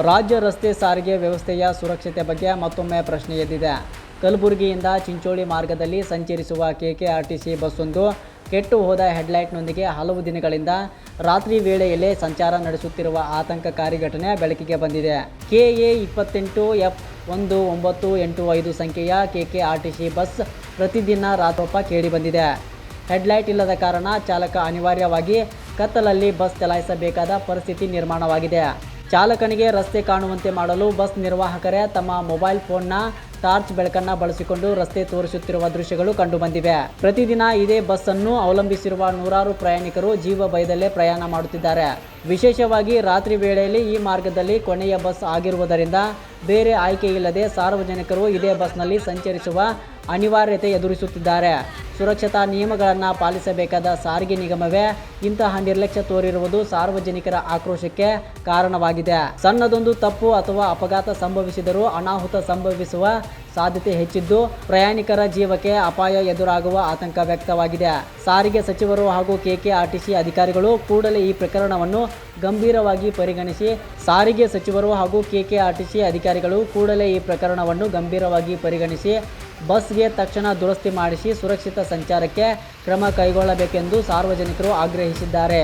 ರಾಜ್ಯ ರಸ್ತೆ ಸಾರಿಗೆ ವ್ಯವಸ್ಥೆಯ ಸುರಕ್ಷತೆ ಬಗ್ಗೆ ಮತ್ತೊಮ್ಮೆ ಪ್ರಶ್ನೆ ಎದ್ದಿದೆ. ಕಲಬುರಗಿಯಿಂದ ಚಿಂಚೋಳಿ ಮಾರ್ಗದಲ್ಲಿ ಸಂಚರಿಸುವ ಕೆಕೆಆರ್ಟಿಸಿ ಬಸ್ಸೊಂದು ಕೆಟ್ಟು ಹೋದ ಹೆಡ್ಲೈಟ್ನೊಂದಿಗೆ ಹಲವು ದಿನಗಳಿಂದ ರಾತ್ರಿ ವೇಳೆಯಲ್ಲೇ ಸಂಚಾರ ನಡೆಸುತ್ತಿರುವ ಆತಂಕಕಾರಿ ಘಟನೆ ಬೆಳಕಿಗೆ ಬಂದಿದೆ. KA 28 F1985 ಸಂಖ್ಯೆಯ ಕೆಕೆಆರ್ಟಿಸಿ ಬಸ್ ಪ್ರತಿದಿನ ರಾತ್ರೋಪ ಕೇಳಿ ಬಂದಿದೆ. ಹೆಡ್ಲೈಟ್ ಇಲ್ಲದ ಕಾರಣ ಚಾಲಕ ಅನಿವಾರ್ಯವಾಗಿ ಕತ್ತಲಲ್ಲಿ ಬಸ್ ಚಲಾಯಿಸಬೇಕಾದ ಪರಿಸ್ಥಿತಿ ನಿರ್ಮಾಣವಾಗಿದೆ. ಚಾಲಕನಿಗೆ ರಸ್ತೆ ಕಾಣುವಂತೆ ಮಾಡಲು ಬಸ್ ನಿರ್ವಾಹಕರೇ ತಮ್ಮ ಮೊಬೈಲ್ ಫೋನ್ನ ಟಾರ್ಚ್ ಬೆಳಕನ್ನು ಬಳಸಿಕೊಂಡು ರಸ್ತೆ ತೋರಿಸುತ್ತಿರುವ ದೃಶ್ಯಗಳು ಕಂಡುಬಂದಿವೆ. ಪ್ರತಿದಿನ ಇದೇ ಬಸ್ ಅನ್ನು ಅವಲಂಬಿಸಿರುವ ನೂರಾರು ಪ್ರಯಾಣಿಕರು ಜೀವ ಭಯದಲ್ಲೇ ಪ್ರಯಾಣ ಮಾಡುತ್ತಿದ್ದಾರೆ. ವಿಶೇಷವಾಗಿ ರಾತ್ರಿ ವೇಳೆಯಲ್ಲಿ ಈ ಮಾರ್ಗದಲ್ಲಿ ಕೊನೆಯ ಬಸ್ ಆಗಿರುವುದರಿಂದ ಬೇರೆ ಆಯ್ಕೆ ಇಲ್ಲದೆ ಸಾರ್ವಜನಿಕರು ಇದೇ ಬಸ್ನಲ್ಲಿ ಸಂಚರಿಸುವ ಅನಿವಾರ್ಯತೆ ಎದುರಿಸುತ್ತಿದ್ದಾರೆ. ಸುರಕ್ಷತಾ ನಿಯಮಗಳನ್ನು ಪಾಲಿಸಬೇಕಾದ ಸಾರಿಗೆ ನಿಗಮವೇ ಇಂತಹ ನಿರ್ಲಕ್ಷ್ಯ ತೋರಿರುವುದು ಸಾರ್ವಜನಿಕರ ಆಕ್ರೋಶಕ್ಕೆ ಕಾರಣವಾಗಿದೆ. ಸಣ್ಣದೊಂದು ತಪ್ಪು ಅಥವಾ ಅಪಘಾತ ಸಂಭವಿಸಿದರೂ ಅನಾಹುತ ಸಂಭವಿಸುವ ಸಾಧ್ಯತೆ ಹೆಚ್ಚಿದ್ದು ಪ್ರಯಾಣಿಕರ ಜೀವಕ್ಕೆ ಅಪಾಯ ಎದುರಾಗುವ ಆತಂಕ ವ್ಯಕ್ತವಾಗಿದೆ. ಸಾರಿಗೆ ಸಚಿವರು ಹಾಗೂ ಕೆಕೆಆರ್ಟಿಸಿ ಅಧಿಕಾರಿಗಳು ಕೂಡಲೇ ಈ ಪ್ರಕರಣವನ್ನು ಗಂಭೀರವಾಗಿ ಪರಿಗಣಿಸಿ ಬಸ್ಗೆ ತಕ್ಷಣ ದುರಸ್ತಿ ಮಾಡಿಸಿ ಸುರಕ್ಷಿತ ಸಂಚಾರಕ್ಕೆ ಕ್ರಮ ಕೈಗೊಳ್ಳಬೇಕೆಂದು ಸಾರ್ವಜನಿಕರು ಆಗ್ರಹಿಸಿದ್ದಾರೆ.